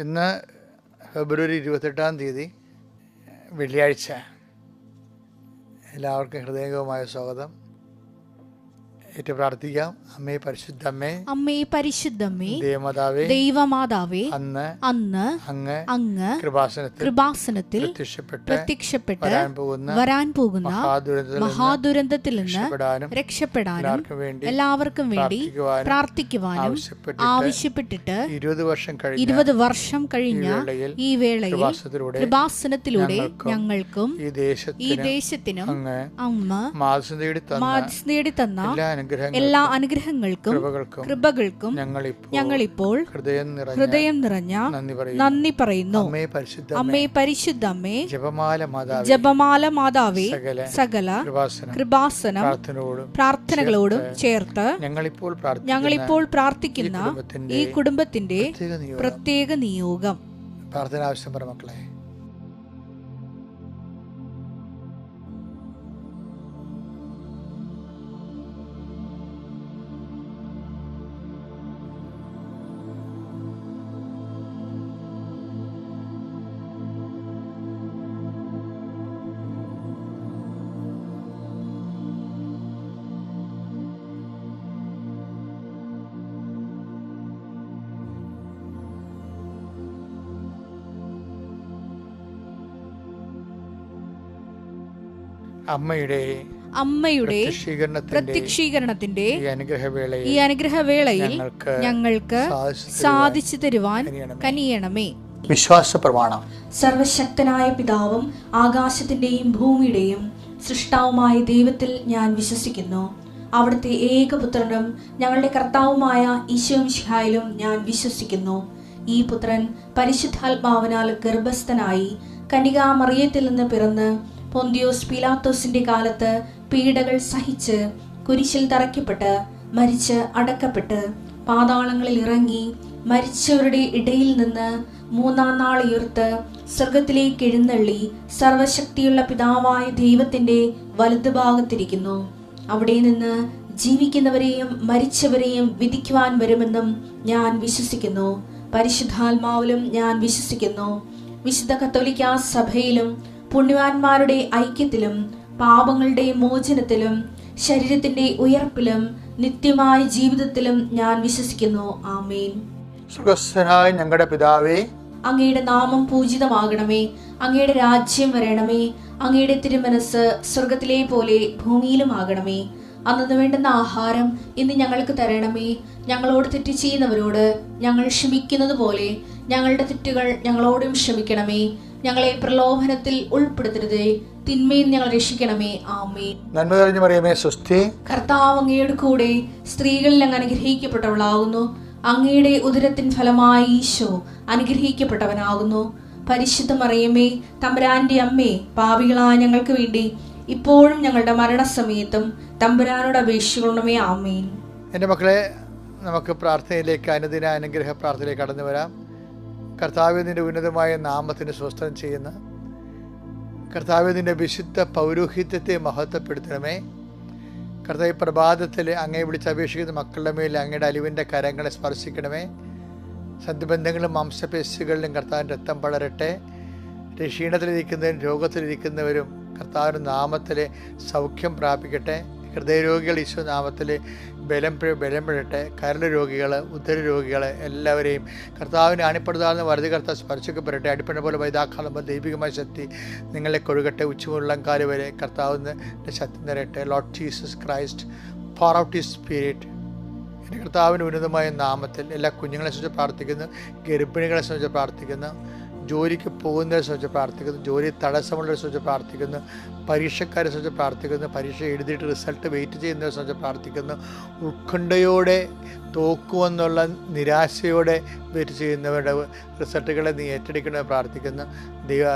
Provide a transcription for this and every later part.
ഇന്ന് ഫെബ്രുവരി 28 വെള്ളിയാഴ്ച. എല്ലാവർക്കും ഹൃദയംഗമായ സ്വാഗതം. ഏറ്റു പ്രാർത്ഥിക്കാം. അമ്മേ പരിശുദ്ധമ്മേ, അമ്മേ പരിശുദ്ധമ്മേ, ദൈവമാതാവേ, അന്ന് അങ്ങ് കൃപാസനത്തിൽ പ്രത്യക്ഷപ്പെട്ട് വരാൻ പോകുന്ന മഹാദുരന്തത്തിൽ നിന്ന് രക്ഷപ്പെടാനും എല്ലാവർക്കും വേണ്ടി പ്രാർത്ഥിക്കുവാനും ആവശ്യപ്പെട്ടിട്ട് 20 വർഷം കഴിഞ്ഞ ഈ വേളയിൽ കൃപാസനത്തിലൂടെ ഞങ്ങൾക്കും ഈ ദേശത്തിനും അമ്മ മാധ്യസ്ഥം നേടി തന്ന എല്ലാ അനുഗ്രഹങ്ങൾക്കും കൃപകൾക്കും ഞങ്ങളിപ്പോൾ ഹൃദയം നിറഞ്ഞ നന്ദി പറയുന്നു. അമ്മേ പരിശുദ്ധമ്മേ, ജപമാല മാതാവേ, സകല കൃപാസനം പ്രാർത്ഥനകളോടും ചേർത്ത് ഞങ്ങളിപ്പോൾ പ്രാർത്ഥിക്കുന്ന ഈ കുടുംബത്തിന്റെ പ്രത്യേക നിയോഗം. പ്രാർത്ഥന ആവശ്യം പറ മക്കളെ. അമ്മയുടെ പ്രത്യക്ഷീകരണത്തിന്റെ ഈ അനുഗ്രഹവേളയിൽ ഞങ്ങൾക്ക് സാധിച്ചു തരുവാൻ കനിയണമേ. വിശ്വാസ പ്രമാണം. സർവശക്തനായ പിതാവും ആകാശത്തിന്റെയും ഭൂമിയുടെയും സൃഷ്ടാവുമായ ദൈവത്തിൽ ഞാൻ വിശ്വസിക്കുന്നു. അവിടുത്തെ ഏകപുത്രനും ഞങ്ങളുടെ കർത്താവുമായ ഈശോമിശിഹായിലും ഞാൻ വിശ്വസിക്കുന്നു. ഈ പുത്രൻ പരിശുദ്ധാത്മാവിനാൽ ഗർഭസ്ഥനായി കന്യകാമറിയത്തിൽ നിന്ന് പിറന്ന് പൊന്തിയോസ് പീലാത്തോസിന്റെ കാലത്ത് പീഡകൾ സഹിച്ച് കുരിശിൽ തറയ്ക്കപ്പെട്ട് മരിച്ച് അടക്കപ്പെട്ട് പാതാളങ്ങളിൽ ഇറങ്ങി മരിച്ചവരുടെ ഇടയിൽ നിന്ന് 3-ാം നാൾ ഉയർത്ത് സ്വർഗത്തിലേക്ക് എഴുന്നള്ളി സർവശക്തിയുള്ള പിതാവായ ദൈവത്തിന്റെ വലതുഭാഗത്തിരിക്കുന്നു. അവിടെ നിന്ന് ജീവിക്കുന്നവരെയും മരിച്ചവരെയും വിധിക്കുവാൻ വരുമെന്നും ഞാൻ വിശ്വസിക്കുന്നു. പരിശുദ്ധാത്മാവിലും ഞാൻ വിശ്വസിക്കുന്നു. വിശുദ്ധ കത്തോലിക്കാ സഭയിലും പുണ്യവാന്മാരുടെ ഐക്യത്തിലും പാപങ്ങളുടെ മോചനത്തിലും ശരീരത്തിന്റെ ഉയർപ്പിലും നിത്യമായ ജീവിതത്തിലും ഞാൻ വിശ്വസിക്കുന്നു. ആമേൻ. സ്വർഗ്ഗസ്ഥനായ ഞങ്ങളുടെ പിതാവേ, അങ്ങയുടെ നാമം പൂജിതമാകണമേ. അങ്ങയുടെ രാജ്യം വരണമേ. അങ്ങയുടെ തിരുമനസ് സ്വർഗത്തിലെ പോലെ ഭൂമിയിലും ആകണമേ. അന്നു വേണ്ടുന്ന ആഹാരം ഇന്ന് ഞങ്ങൾക്ക് തരണമേ. ഞങ്ങളോട് തെറ്റ് ചെയ്യുന്നവരോട് ഞങ്ങൾ ക്ഷമിക്കുന്നത് പോലെ ഞങ്ങളുടെ തെറ്റുകൾ ഞങ്ങളോടും ക്ഷമിക്കണമേ. ഞങ്ങളെ പ്രലോഭനത്തിൽ ഉൾപ്പെടുത്തരുതേ, തിന്മയിൽ ഞങ്ങൾ രക്ഷിക്കണമേ. ആമേൻ. നന്മ നിറഞ്ഞ മറിയമേ, സ്വസ്തി. കർത്താവ് അങ്ങയുടെ കൂടെ സ്ത്രീകളിൽ അങ്ങ് അനുഗ്രഹിക്കപ്പെട്ടവളാകുന്നു. അങ്ങയുടെ ഉദരത്തിൻ ഫലമായി ഈശോ അനുഗ്രഹിക്കപ്പെട്ടവനാകുന്നു. പരിശുദ്ധ മറിയമേ, തമ്പുരാന്റെ അമ്മേ, പാപികളായ ഞങ്ങൾക്ക് വേണ്ടി ഇപ്പോഴും ഞങ്ങളുടെ മരണസമയത്തും തമ്പുരാനോട് അപേക്ഷിക്കണമേ. ആമേൻ. എൻ്റെ മക്കളെ, നമുക്ക് പ്രാർത്ഥനയിലേക്ക്, അനുദിന അനുഗ്രഹ പ്രാർത്ഥനയിലേക്ക് കടന്നു വരാം. കർത്താവിൻ്റെ ഉന്നതമായ നാമത്തിന് സ്വസ്ഥം ചെയ്യുന്ന കർത്താവിൻ്റെ വിശുദ്ധ പൗരോഹിത്യത്തെ മഹത്വപ്പെടുത്തണമേ. കർത്താവ് പ്രഭാതത്തിൽ അങ്ങയെ വിളിച്ചപേക്ഷിക്കുന്ന മക്കളുടെ മേൽ അങ്ങയുടെ അലിവിൻ്റെ കരങ്ങളെ സ്പർശിക്കണമേ. സന്ധിബന്ധങ്ങളും മാംസപേശികളിലും കർത്താവിൻ്റെ രക്തം പടരട്ടെ. ക്ഷീണത്തിലിരിക്കുന്നവരും രോഗത്തിലിരിക്കുന്നവരും കർത്താവിൻ്റെ നാമത്തിൽ സൗഖ്യം പ്രാപിക്കട്ടെ. ഹൃദയരോഗികൾ ഈശോ നാമത്തിൽ ബലം പെടട്ടെ. കരൾ രോഗികൾ, ഉദര രോഗികൾ എല്ലാവരെയും കർത്താവിനെ അണിപ്പെടുത്താവുന്ന വറുതി കർത്താവ് സ്പർശിക്കപ്പെടട്ടെ. അടിപ്പണ പോലെ വൈതാക്കാളുമ്പോൾ ദൈവികമായ ശക്തി നിങ്ങളെ കൊഴുകട്ടെ. ഉച്ചമുള്ളംകാല് വരെ കർത്താവിൻ്റെ ശക്തി നിറയട്ടെ. Lord Jesus Christ, pour out his spirit. എൻ്റെ കർത്താവിൻ്റെ ഉന്നതമായ നാമത്തിൽ എല്ലാ കുഞ്ഞുങ്ങളെ സംബന്ധിച്ച് പ്രാർത്ഥിക്കുന്നു. ഗർഭിണികളെ സംബന്ധിച്ച് പ്രാർത്ഥിക്കുന്നു. ജോലിക്ക് പോകുന്നവരെ സംബന്ധിച്ച് പ്രാർത്ഥിക്കുന്നു. ജോലി തടസ്സമുള്ളവരെ സംബന്ധിച്ച് പ്രാർത്ഥിക്കുന്നു. പരീക്ഷക്കാരെ സംബന്ധിച്ച് പ്രാർത്ഥിക്കുന്നു. പരീക്ഷ എഴുതിയിട്ട് റിസൾട്ട് വെയിറ്റ് ചെയ്യുന്നവരെ സംബന്ധിച്ച് പ്രാർത്ഥിക്കുന്നു. ഉത്കണ്ഠയോടെ തോക്കുമെന്നുള്ള നിരാശയോടെ വെയിറ്റ് ചെയ്യുന്നവരുടെ റിസൾട്ടുകളെ നീ ഏറ്റെടുക്കണമെന്ന് പ്രാർത്ഥിക്കുന്നു.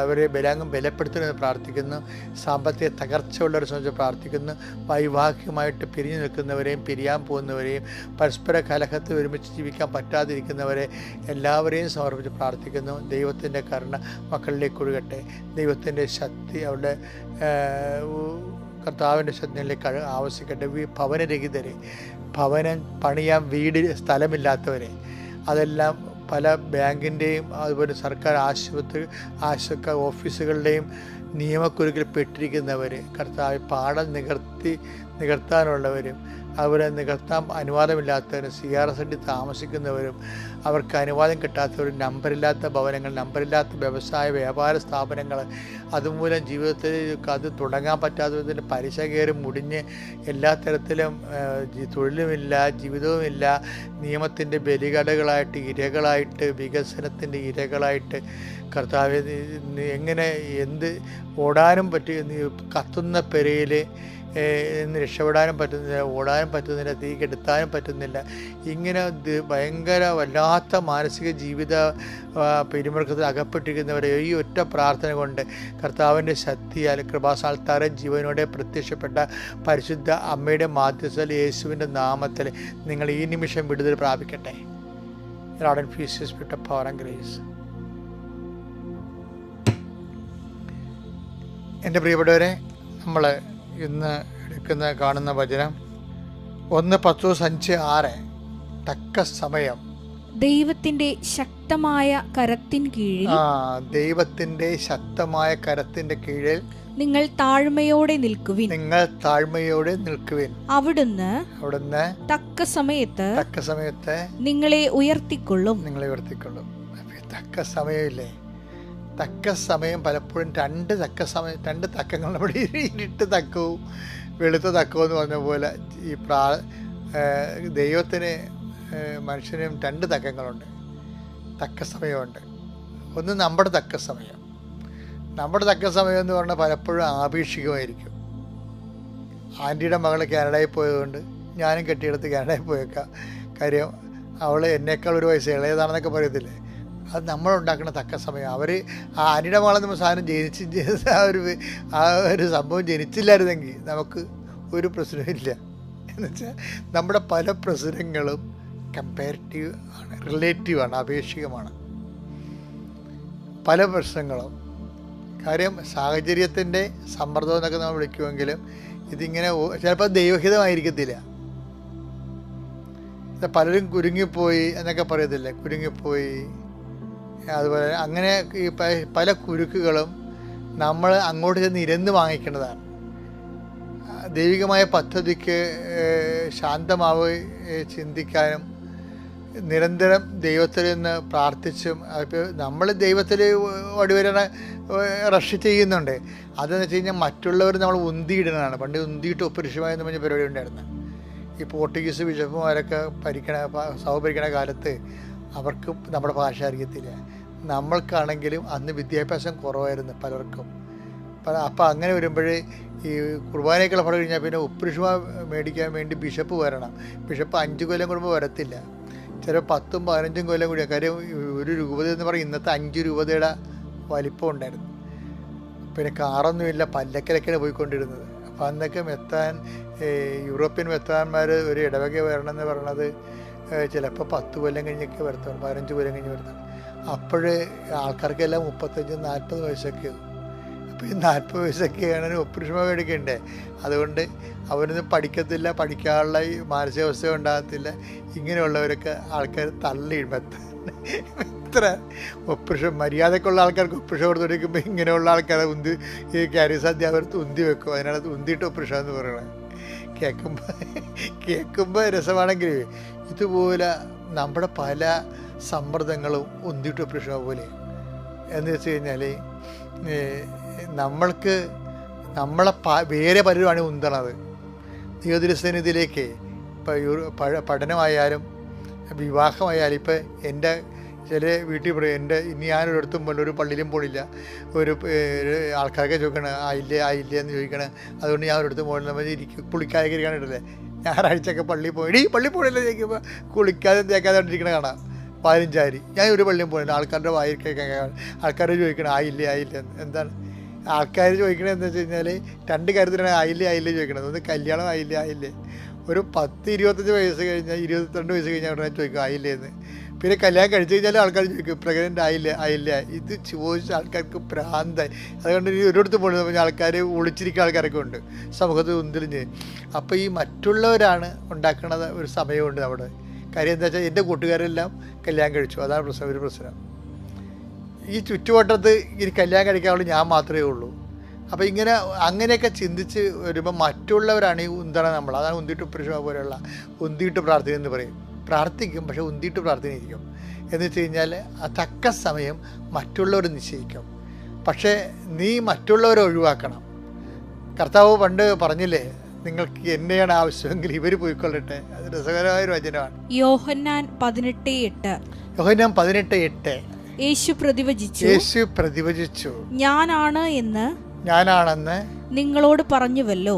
അവരെ ബലപ്പെടുത്തണമെന്ന് പ്രാർത്ഥിക്കുന്നു. സാമ്പത്തിക തകർച്ചയുള്ളവരെ സംബന്ധിച്ച് പ്രാർത്ഥിക്കുന്നു. വൈവാഹികമായിട്ട് പിരിഞ്ഞു നിൽക്കുന്നവരെയും പിരിയാൻ പോകുന്നവരെയും പരസ്പര കലഹത്തിൽ ഒരുമിച്ച് ജീവിക്കാൻ പറ്റാതിരിക്കുന്നവരെ എല്ലാവരെയും സമർപ്പിച്ച് പ്രാർത്ഥിക്കുന്നു. ദൈവത്തിൻ്റെ കരുണ മക്കളിലേക്ക് ഒഴുകട്ടെ. ദൈവത്തിൻ്റെ ശക്തി അവരുടെ കർത്താവിൻ്റെ ശ്രദ്ധയിലേക്ക് ആവശ്യിക്കട്ടെ. ഭവനരഹിതരെ, ഭവനം പണിയാൻ വീട് സ്ഥലമില്ലാത്തവരെ, അതെല്ലാം പല ബാങ്കിൻ്റെയും അതുപോലെ സർക്കാർ ഓഫീസുകളുടെയും നിയമക്കുരുക്കിൽ പെട്ടിരിക്കുന്നവർ, കർത്താവ് പാഠം നികർത്താനുള്ളവരും അതുപോലെ നികർത്താൻ അനുവാദമില്ലാത്തവരും, CRSD താമസിക്കുന്നവരും, അവർക്ക് അനുവാദം കിട്ടാത്തവരും, നമ്പറില്ലാത്ത ഭവനങ്ങൾ, നമ്പറില്ലാത്ത വ്യാപാര സ്ഥാപനങ്ങൾ, അതുമൂലം ജീവിതത്തിൽ അത് തുടങ്ങാൻ പറ്റാത്തതിൻ്റെ പലിശ കയറി മുടിഞ്ഞ് എല്ലാ തരത്തിലും തൊഴിലുമില്ല, ജീവിതവുമില്ല, നിയമത്തിൻ്റെ ബലികടകളായിട്ട്, ഇരകളായിട്ട്, വികസനത്തിൻ്റെ ഇരകളായിട്ട്, കർത്താവ് എങ്ങനെ ഓടാനും കത്തുന്ന പെരയിൽ രക്ഷപ്പെടാനും പറ്റുന്നില്ല, ഓടാനും പറ്റുന്നില്ല, തീ കെടുത്താനും പറ്റുന്നില്ല. ഇങ്ങനെ ഭയങ്കര വല്ലാത്ത മാനസിക ജീവിത പിരിമുറുക്കത്തിൽ അകപ്പെട്ടിരിക്കുന്നവരെ ഈ ഒറ്റ പ്രാർത്ഥന കൊണ്ട് കർത്താവിൻ്റെ ശക്തിയാൽ കൃപാസാൽത്താര ജീവനോടെ പ്രത്യക്ഷപ്പെട്ട പരിശുദ്ധ അമ്മയുടെ മാധ്യസ്ഥൽ യേശുവിൻ്റെ നാമത്തിൽ നിങ്ങൾ ഈ നിമിഷം വിടുതൽ പ്രാപിക്കട്ടെ. Power and grace. എൻ്റെ പ്രിയപ്പെട്ടവരെ, നമ്മൾ ഇന്ന് കാണുന്ന വചനം 1 Petrus 5:6 തക്ക സമയം. ദൈവത്തിന്റെ ശക്തമായ കരത്തിൻ കീഴിൽ ദൈവത്തിന്റെ ശക്തമായ കരത്തിന്റെ കീഴിൽ നിങ്ങൾ താഴ്മയോടെ നിൽക്കുവിൻ. അവിടുന്ന് തക്ക സമയത്ത് നിങ്ങളെ ഉയർത്തിക്കൊള്ളും. തക്ക സമയമില്ലേ? തക്ക സമയം പലപ്പോഴും രണ്ട് തക്കങ്ങൾ നമ്മുടെ ഇരുട്ട് തക്കവും വെളുത്ത തക്കവും എന്ന് പറഞ്ഞ പോലെ ഈ ദൈവത്തിന് മനുഷ്യനും 2 തക്കങ്ങളുണ്ട്, തക്ക സമയമുണ്ട്. ഒന്ന് നമ്മുടെ തക്ക സമയം. നമ്മുടെ തക്ക സമയം എന്ന് പറഞ്ഞാൽ പലപ്പോഴും ആപേക്ഷികമായിരിക്കും. ആൻറ്റിയുടെ മകൾ കാനഡയിൽ പോയതുകൊണ്ട് ഞാനും കെട്ടിയെടുത്ത് കാനഡയിൽ പോയേക്കാം. കാര്യം അവൾ എന്നേക്കാൾ 1 വയസ്സ് ഇളയതാണെന്നൊക്കെ പറയത്തില്ലേ, അത് നമ്മളുണ്ടാക്കുന്ന തക്ക സമയം. അവർ ആ ആൻറ്റിയുടെ മകളെന്ന സാധനം ആ ഒരു സംഭവം ജനിച്ചില്ലായിരുന്നെങ്കിൽ നമുക്ക് ഒരു പ്രശ്നമില്ല. എന്നുവെച്ചാൽ നമ്മുടെ പല പ്രശ്നങ്ങളും കമ്പാരിറ്റീവ് ആണ്, റിലേറ്റീവാണ്, ആപേക്ഷികമാണ് പല പ്രശ്നങ്ങളും. കാര്യം സാഹചര്യത്തിൻ്റെ സമ്മർദ്ദം എന്നൊക്കെ നമ്മൾ വിളിക്കുമെങ്കിലും ഇതിങ്ങനെ ചിലപ്പോൾ ദൈവഹിതമായിരിക്കത്തില്ല. പലരും കുരുങ്ങിപ്പോയി എന്നൊക്കെ പറയത്തില്ലേ, കുരുങ്ങിപ്പോയി. അതുപോലെ അങ്ങനെ ഈ പല കുരുക്കുകളും നമ്മൾ അങ്ങോട്ട് ചെന്ന് ഇരന്ന് വാങ്ങിക്കേണ്ടതാണ്. ദൈവികമായ പദ്ധതിക്ക് ശാന്തമാവുക ചിന്തിക്കാനും നിരന്തരം ദൈവത്തിൽ നിന്ന് പ്രാർത്ഥിച്ചും നമ്മൾ ദൈവത്തിൽ വടിവരണ റഷ് ചെയ്യുന്നുണ്ട്. അതെന്ന് വെച്ച് കഴിഞ്ഞാൽ മറ്റുള്ളവർ നമ്മൾ ഉന്തിയിടുന്നതാണ്. പണ്ട് ഉന്തിയിട്ട് ഒപ്പുരുഷമായെന്ന് പറഞ്ഞ പരിപാടി ഉണ്ടായിരുന്നു. ഈ പോർട്ടുഗീസ് ബിഷപ്പുമാരൊക്കെ ഭരിക്കണ കാലത്ത് അവർക്ക് നമ്മുടെ ഭാഷ അറിയത്തില്ല. നമ്മൾക്കാണെങ്കിലും അന്ന് വിദ്യാഭ്യാസം കുറവായിരുന്നു പലർക്കും. അപ്പം അങ്ങനെ വരുമ്പോൾ ഈ കുർബാനയൊക്കെ പടം കഴിഞ്ഞാൽ പിന്നെ ഉപ്പുരുഷമ മേടിക്കാൻ വേണ്ടി ബിഷപ്പ് വരണം. ബിഷപ്പ് 5 കൊല്ലം കൂടുമ്പോൾ വരത്തില്ല, ചിലപ്പോൾ 10ഉം 15ഉം കൊല്ലം കൂടിയാണ്. കാര്യം ഒരു രൂപത എന്ന് പറയും ഇന്നത്തെ 5 രൂപതയുടെ വലിപ്പം ഉണ്ടായിരുന്നു. പിന്നെ കാറൊന്നുമില്ല, പല്ലക്കിലൊക്കെയാണ് പോയിക്കൊണ്ടിരുന്നത്. അപ്പം അന്നൊക്കെ യൂറോപ്യൻ മെത്താന്മാർ ഒരു ഇടവക വരണമെന്ന് പറയണത് ചിലപ്പോൾ 10 കൊല്ലം കഴിഞ്ഞൊക്കെ വരുത്തണം, 15 കൊല്ലം കഴിഞ്ഞ് വരുത്തണം. അപ്പോൾ ആൾക്കാർക്കെല്ലാം 35-40 വയസ്സൊക്കെ. അപ്പോൾ ഈ 40 വയസ്സൊക്കെയാണ് ഒപ്പുരുഷമ മേടിക്കണ്ടേ. അതുകൊണ്ട് അവരൊന്നും പഠിക്കത്തില്ല, പഠിക്കാനുള്ള ഈ മാനസികാവസ്ഥ ഉണ്ടാകത്തില്ല. ഇങ്ങനെയുള്ളവരൊക്കെ ആൾക്കാർ തള്ളിയിടും. എത്ര ഒപ്പുരുഷം മര്യാദക്കുള്ള ആൾക്കാർക്ക് ഒപ്പുരുഷം കൊടുത്ത് കൊടുക്കുമ്പോൾ ഇങ്ങനെയുള്ള ആൾക്കാരെ ഈ ക്യാരീസ് അധ്യാപകർക്ക് ഉന്തി വെക്കും. അതിനകത്ത് ഉന്തിയിട്ട് ഒപ്പുരുഷം എന്ന് പറയണത് കേൾക്കുമ്പോൾ രസമാണെങ്കിൽ ഇതുപോലെ നമ്മുടെ പല സമ്മർദ്ദങ്ങളും ഉന്തിയിട്ട് ഒപ്പുരുഷം പോലെ എന്ന് വെച്ച് കഴിഞ്ഞാൽ നമ്മളെ വേറെ പലരുമാണ് ഉന്തണത് ദൈവദൃശ്യനിധിയിലേക്ക്. ഇപ്പോൾ പഠനമായാലും വിവാഹമായാലും ഇപ്പം എൻ്റെ ചില വീട്ടിൽ പറയും, ഇനി ഞാനൊരിടത്തും പോലും ഒരു പള്ളിയിലും പോണില്ല, ഒരു ആൾക്കാരൊക്കെ ചോദിക്കണം ആയില്ലേ എന്ന് ചോദിക്കണം. അതുകൊണ്ട് ഞാൻ ഒരിടത്തും പോകണില്ല. നമ്മൾ കുളിക്കാതെ ഇരിക്കാനിട്ടല്ലേ, ഞായറാഴ്ചയൊക്കെ പള്ളിയിൽ പള്ളി പോകണില്ല ചോദിക്കുമ്പോൾ കുളിക്കാതെ തേക്കാതെ ഇരിക്കണ കാണാം 15 ഞാൻ ഒരു പള്ളിയും പോകണില്ല. ആൾക്കാരുടെ വായിക്കേക്കാൻ ആൾക്കാർ ചോദിക്കണം ആയില്ലേ എന്താണ് ആൾക്കാർ ചോദിക്കണത് എന്താ വെച്ച് കഴിഞ്ഞാൽ 2 കാര്യത്തിലാണ് ആയില്ലേ ചോദിക്കണത്. ഒന്ന് കല്യാണം ആയില്ലേ. ഒരു 10-25 വയസ്സ് കഴിഞ്ഞാൽ 22 വയസ്സ് കഴിഞ്ഞാൽ ഉടനെ ചോദിക്കും ആയില്ലേ എന്ന്. പിന്നെ കല്യാണം കഴിച്ചു കഴിഞ്ഞാൽ ആൾക്കാർ ചോദിക്കും പ്രഗ്നൻ്റ് ആയില്ല. ഇത് ചോദിച്ച ആൾക്കാർക്ക് ഭ്രാന്തായി. അതുകൊണ്ട് ഇനി ഒരിടത്ത് പോകണമെന്ന് പറഞ്ഞാൽ ആൾക്കാർ ഒളിച്ചിരിക്കുന്ന ആൾക്കാരൊക്കെ ഉണ്ട് സമൂഹത്തിൽ ഉന്തിരിഞ്ഞ്. അപ്പോൾ ഈ മറ്റുള്ളവരാണ് ഉണ്ടാക്കുന്നത് ഒരു സമയമുണ്ട് അവിടെ. കാര്യം എന്താ വെച്ചാൽ എൻ്റെ കൂട്ടുകാരെല്ലാം കല്യാണം കഴിച്ചു, അതാണ് ഒരു പ്രശ്നം. ഈ ചുറ്റുവട്ടത്ത് ഈ കല്യാണം കഴിക്കാനുള്ള ഞാൻ മാത്രമേ ഉള്ളൂ. അപ്പോൾ അങ്ങനെയൊക്കെ ചിന്തിച്ച് വരുമ്പോൾ മറ്റുള്ളവരാണ് ഈ ഉന്തണം നമ്മൾ. അതാണ് ഉന്തിയിട്ട് പുരുഷ പോലെയുള്ള ഉന്തിയിട്ട് പ്രാർത്ഥന എന്ന് പറയും. പ്രാർത്ഥിക്കും, പക്ഷെ ഉന്തിയിട്ട് പ്രാർത്ഥനയിരിക്കും. എന്ന് വെച്ച് കഴിഞ്ഞാൽ ആ തക്ക സമയം മറ്റുള്ളവർ നിശ്ചയിക്കും. പക്ഷേ നീ മറ്റുള്ളവരെ ഒഴിവാക്കണം. കർത്താവ് പണ്ട് പറഞ്ഞില്ലേ, നിങ്ങൾക്ക് എന്നെയാണ് ആവശ്യമെങ്കിൽ ഇവർ പോയിക്കൊള്ളട്ടെ. അത് രസകരമായൊരു വചനമാണ്. യോഹന്നാൻ 18:8. യോഹന്നാൻ 18:8. യേശു പ്രതിവചിച്ചു, ഞാനാണെന്ന് നിങ്ങളോട് പറഞ്ഞുവല്ലോ.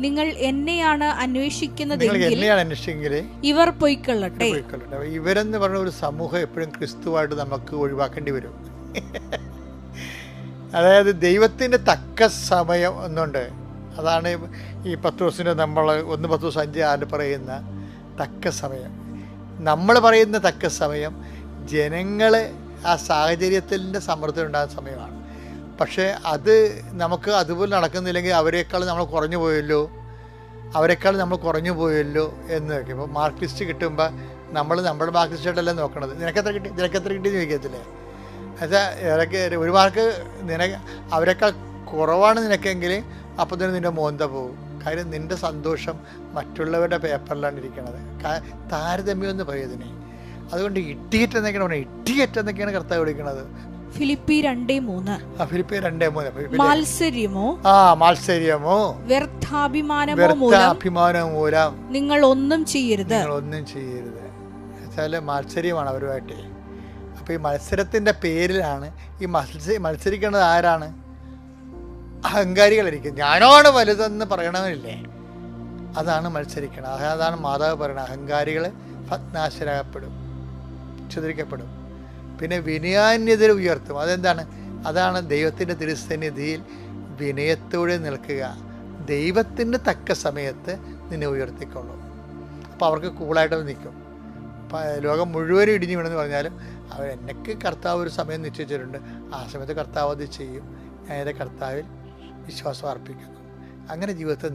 നിങ്ങൾ എന്നെയാണ് അന്വേഷിക്കുന്നതെങ്കിൽ ഇവർ പൊയ്ക്കൊള്ളട്ടെ. ഇവരെന്ന് പറഞ്ഞ ഒരു സമൂഹം എപ്പോഴും ക്രിസ്തുവായിട്ട് നമുക്ക് ഒഴിവാക്കേണ്ടി വരും. അതായത് ദൈവത്തിൻ്റെ തക്ക സമയം ഒന്നുണ്ട്. അതാണ് ഈ പത്രോസിന് നമ്മൾ 1 പത്രോസ് 5:6 പറയുന്ന തക്ക സമയം. നമ്മൾ പറയുന്ന തക്ക സമയം ജനങ്ങൾ ആ സാഹചര്യത്തിൻ്റെ സമ്മർദ്ദം ഉണ്ടാകുന്ന സമയമാണ്. പക്ഷേ അത് നമുക്ക് അതുപോലെ നടക്കുന്നില്ലെങ്കിൽ അവരെക്കാൾ നമ്മൾ കുറഞ്ഞു പോയല്ലോ എന്ന് നോക്കി. ഇപ്പോൾ മാർക്ക് ലിസ്റ്റ് കിട്ടുമ്പോൾ നമ്മുടെ മാർക്ക് ലിസ്റ്റായിട്ടല്ല നോക്കണത്. നിനക്കെത്ര കിട്ടി എന്ന് ചോദിക്കത്തില്ലേ? എന്നുവെച്ചാൽ ഒരു മാർക്ക് അവരെക്കാൾ കുറവാണ് നിനക്കെങ്കിൽ അപ്പോൾ തന്നെ നിൻ്റെ മോന്ത പോകും. കാര്യം നിൻ്റെ സന്തോഷം മറ്റുള്ളവരുടെ പേപ്പറിലാണ് ഇരിക്കുന്നത്. താരതമ്യം എന്ന് പറയുന്നതിനെ. അതുകൊണ്ട് ഇട്ടിയേറ്റ് എന്നൊക്കെയാണ് കർത്താവ് വിളിക്കുന്നത്. ഫിലിപ്പി 2:3. ഫിലിപ്പി 2:3. മാത്സര്യമോ വ്യർത്ഥാഭിമാനമോ മൂലം നിങ്ങൾ ഒന്നും ചെയ്യരുത്. വെച്ചാൽ മാത്സര്യമാണ് അവരുമായിട്ട്. അപ്പോൾ ഈ മത്സരത്തിൻ്റെ പേരിലാണ് ഈ മത്സരിക്കുന്നത്. ആരാണ്? അഹങ്കാരികളായിരിക്കും. ഞാനാണ് വലുതെന്ന് പറയണമില്ലേ, അതാണ് മത്സരിക്കണം. അതാണ് മാതാവ് പറയുന്നത്. അഹങ്കാരികൾ ഭഗ്നാശരാകപ്പെടും, ചിതറിക്കപ്പെടും. പിന്നെ വിനയാന്യതരെ ഉയർത്തും. അതാണ് ദൈവത്തിൻ്റെ തിരുസന്നിധിയിൽ വിനയത്തോടെ നിൽക്കുക. ദൈവത്തിന് തക്ക സമയത്ത് നിന്നെ ഉയർത്തിക്കൊള്ളും. അപ്പോൾ അവർക്ക് കൂളായിട്ട് നിൽക്കും. ലോകം മുഴുവനും ഇടിഞ്ഞു വീണെന്ന് പറഞ്ഞാലും എനിക്ക് കർത്താവ് ഒരു സമയം നിശ്ചയിച്ചിട്ടുണ്ട്, ആ സമയത്ത് കർത്താവ് അത് ചെയ്യും. ഞാൻ എൻ്റെ കർത്താവിൽ വിശ്വാസം അർപ്പിക്കുന്നു. അങ്ങനെ ജീവിതത്തെ